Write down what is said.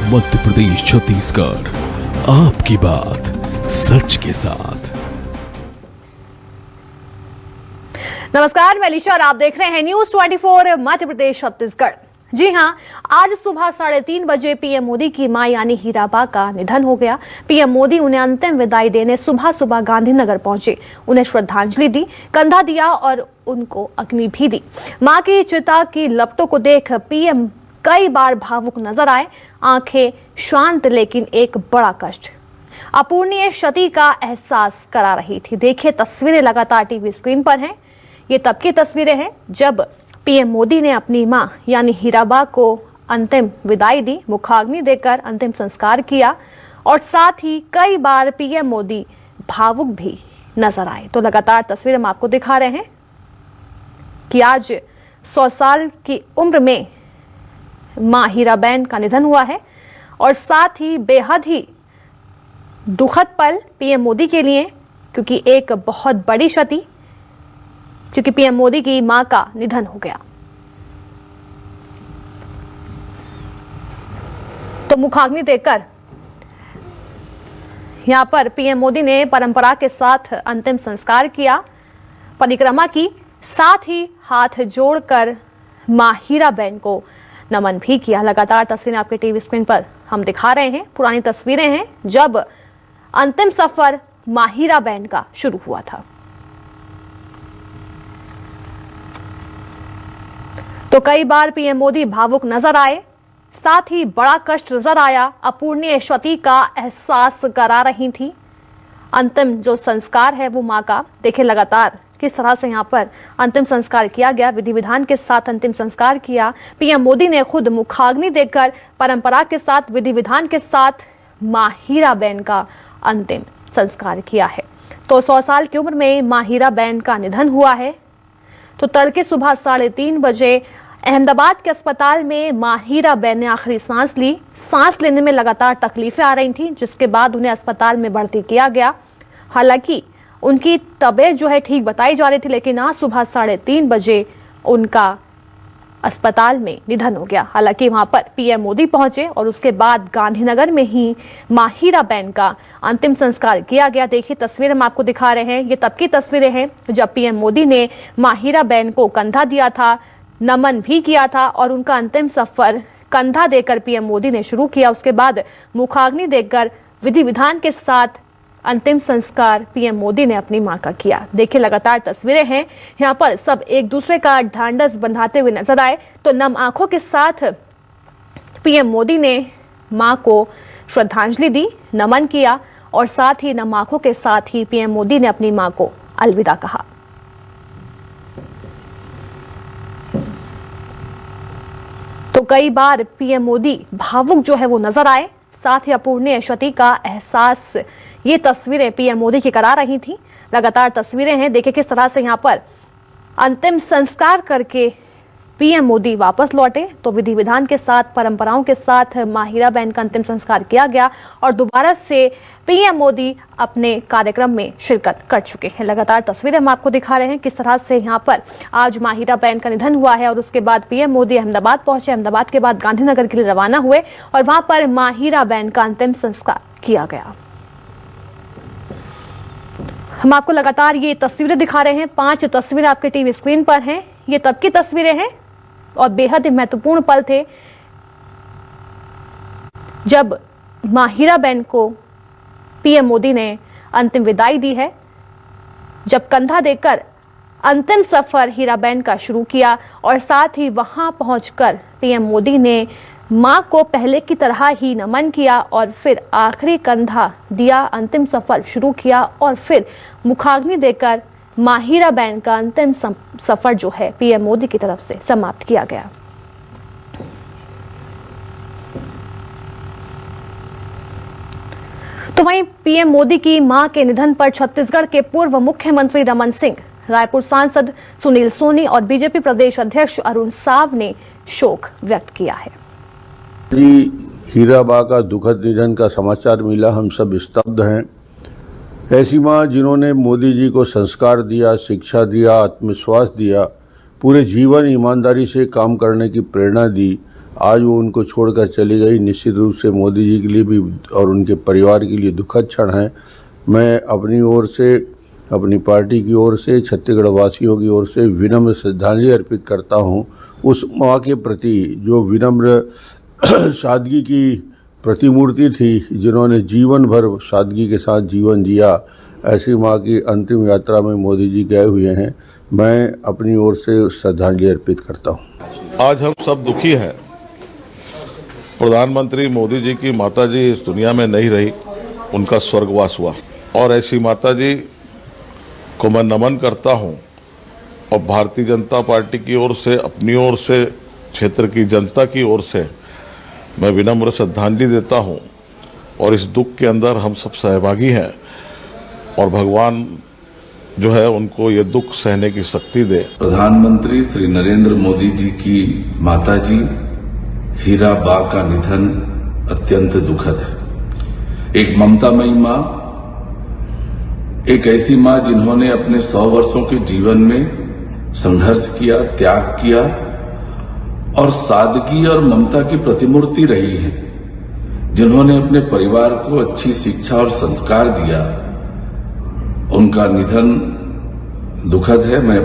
मध्य प्रदेश छत्तीसगढ़, आपकी बात सच के साथ। नमस्कार, मैं अलीशा और आप देख रहे हैं न्यूज 24 मध्य प्रदेश छत्तीसगढ़। जी हां, आज सुबह 3:30 बजे पीएम मोदी की मां यानी हीराबा का निधन हो गया। पीएम मोदी उन्हें अंतिम विदाई देने सुबह सुबह गांधीनगर पहुंचे, उन्हें श्रद्धांजलि दी, कंधा दिया और उनको अग्नि भी दी। मां की चिता की लपटों को देख पीएम कई बार भावुक नजर आए, आंखें शांत लेकिन एक बड़ा कष्ट, अपूर्णीय क्षति का एहसास करा रही थी। देखिए, तस्वीरें लगातार टीवी स्क्रीन पर हैं। ये तब की तस्वीरें हैं जब पीएम मोदी ने अपनी मां यानी हीराबा को अंतिम विदाई दी, मुखाग्नि देकर अंतिम संस्कार किया और साथ ही कई बार पीएम मोदी भावुक भी नजर आए। तो लगातार तस्वीरें हम आपको दिखा रहे हैं कि आज 100 साल की उम्र में मां हीराबेन का निधन हुआ है और साथ ही बेहद ही दुखद पल पीएम मोदी के लिए, क्योंकि एक बहुत बड़ी क्षति, क्योंकि पीएम मोदी की मां का निधन हो गया। तो मुखाग्नि देकर यहां पर पीएम मोदी ने परंपरा के साथ अंतिम संस्कार किया, परिक्रमा की, साथ ही हाथ जोड़कर मां हीराबेन को नमन भी किया। लगातार तस्वीरें आपके टीवी स्क्रीन पर हम दिखा रहे हैं। पुरानी तस्वीरें हैं जब अंतिम सफर मां हीराबेन का शुरू हुआ था। तो कई बार पीएम मोदी भावुक नजर आए, साथ ही बड़ा कष्ट नजर आया, अपूर्णीय क्षति का एहसास करा रही थी। अंतिम जो संस्कार है वो मां का, देखिए लगातार किस तरह से यहाँ पर अंतिम संस्कार किया गया, विधि विधान के साथ अंतिम संस्कार किया। पीएम मोदी ने खुद मुखाग्नि देकर परंपरा के साथ, विधि विधान के साथ मां हीराबेन का अंतिम संस्कार किया है। तो 100 साल की उम्र में मां हीराबेन का निधन हुआ है। तो तड़के सुबह 3:30 बजे अहमदाबाद के अस्पताल में मां हीराबेन ने आखिरी सांस ली। सांस लेने में लगातार तकलीफें आ रही थी, जिसके बाद उन्हें अस्पताल में भर्ती किया गया। हालांकि उनकी तबीयत जो है ठीक बताई जा रही थी, लेकिन आज सुबह 3:30 बजे उनका अस्पताल में निधन हो गया। हालांकि वहां पर पीएम मोदी पहुंचे और उसके बाद गांधीनगर में ही मां हीराबेन का अंतिम संस्कार किया गया। देखिए, तस्वीरें हम आपको दिखा रहे हैं। ये तब की तस्वीरें हैं जब पीएम मोदी ने मां हीराबेन को कंधा दिया था, नमन भी किया था और उनका अंतिम सफर कंधा देकर पीएम मोदी ने शुरू किया। उसके बाद मुखाग्नि देकर विधि विधान के साथ अंतिम संस्कार पीएम मोदी ने अपनी मां का किया। देखिए, लगातार तस्वीरें हैं। यहाँ पर सब एक दूसरे का ढांढस बंधाते हुए नजर आए। तो नम आंखों के साथ पीएम मोदी ने मां को श्रद्धांजलि दी, नमन किया और साथ ही नम आंखों के साथ ही पीएम मोदी ने अपनी मां को अलविदा कहा। तो कई बार पीएम मोदी भावुक जो है वो नजर आए, साथ ही अपूर्णीय क्षति का एहसास ये तस्वीरें पीएम मोदी की करा रही थी। लगातार तस्वीरें हैं, देखिए किस तरह से यहाँ पर अंतिम संस्कार करके पीएम मोदी वापस लौटे। तो विधि विधान के साथ, परंपराओं के साथ मां हीराबेन का अंतिम संस्कार किया गया और दोबारा से पीएम मोदी अपने कार्यक्रम में शिरकत कर चुके हैं। लगातार तस्वीरें हम आपको दिखा रहे हैं किस तरह से यहाँ पर आज मां हीराबेन का निधन हुआ है और उसके बाद पीएम मोदी अहमदाबाद पहुंचे, अहमदाबाद के बाद गांधीनगर के लिए रवाना हुए और वहां पर मां हीराबेन का अंतिम संस्कार किया गया। हम आपको लगातार ये तस्वीरें दिखा रहे हैं। 5 तस्वीरें आपके टीवी स्क्रीन पर हैं। ये तब की तस्वीरें हैं और बेहद ही महत्वपूर्ण पल थे जब मां हीराबेन को पीएम मोदी ने अंतिम विदाई दी है, जब कंधा देकर अंतिम सफर हीराबेन का शुरू किया और साथ ही वहां पहुंचकर पीएम मोदी ने मां को पहले की तरह ही नमन किया और फिर आखिरी कंधा दिया, अंतिम सफर शुरू किया और फिर मुखाग्नि देकर मां हीराबेन का अंतिम सफर जो है पीएम मोदी की तरफ से समाप्त किया गया। तो वहीं पीएम मोदी की मां के निधन पर छत्तीसगढ़ के पूर्व मुख्यमंत्री रमन सिंह, रायपुर सांसद सुनील सोनी और बीजेपी प्रदेश अध्यक्ष अरुण साव ने शोक व्यक्त किया है। हीराबा का दुखद निधन का समाचार मिला, हम सब स्तब्ध हैं। ऐसी मां जिन्होंने मोदी जी को संस्कार दिया, शिक्षा दिया, आत्मविश्वास दिया, पूरे जीवन ईमानदारी से काम करने की प्रेरणा दी, आज वो उनको छोड़कर चली गई, निश्चित रूप से मोदी जी के लिए भी और उनके परिवार के लिए दुखद क्षण है। मैं अपनी ओर से, अपनी पार्टी की ओर से, छत्तीसगढ़ वासियों की ओर से विनम्र श्रद्धांजलि अर्पित करता हूं उस माँ के प्रति जो विनम्र सादगी की प्रतिमूर्ति थी, जिन्होंने जीवन भर सादगी के साथ जीवन जिया। ऐसी माँ की अंतिम यात्रा में मोदी जी गए हुए हैं। मैं अपनी ओर से श्रद्धांजलि अर्पित करता हूं। आज हम सब दुखी हैं। प्रधानमंत्री मोदी जी की माता जी इस दुनिया में नहीं रही, उनका स्वर्गवास हुआ। और ऐसी माता जी को मैं नमन करता हूं और भारतीय जनता पार्टी की ओर से, अपनी ओर से, क्षेत्र की जनता की ओर से मैं विनम्र श्रद्धांजलि देता हूं। और इस दुख के अंदर हम सब सहभागी हैं और भगवान जो है उनको ये दुख सहने की शक्ति दे। प्रधानमंत्री श्री नरेंद्र मोदी जी की माता जी हीरा बा का निधन अत्यंत दुखद है। एक ममतामयी मां, एक ऐसी मां जिन्होंने अपने 100 वर्षों के जीवन में संघर्ष किया, त्याग किया और सादगी और ममता की प्रतिमूर्ति रही है, जिन्होंने अपने परिवार को अच्छी शिक्षा और संस्कार दिया। उनका निधन दुखद है। मैं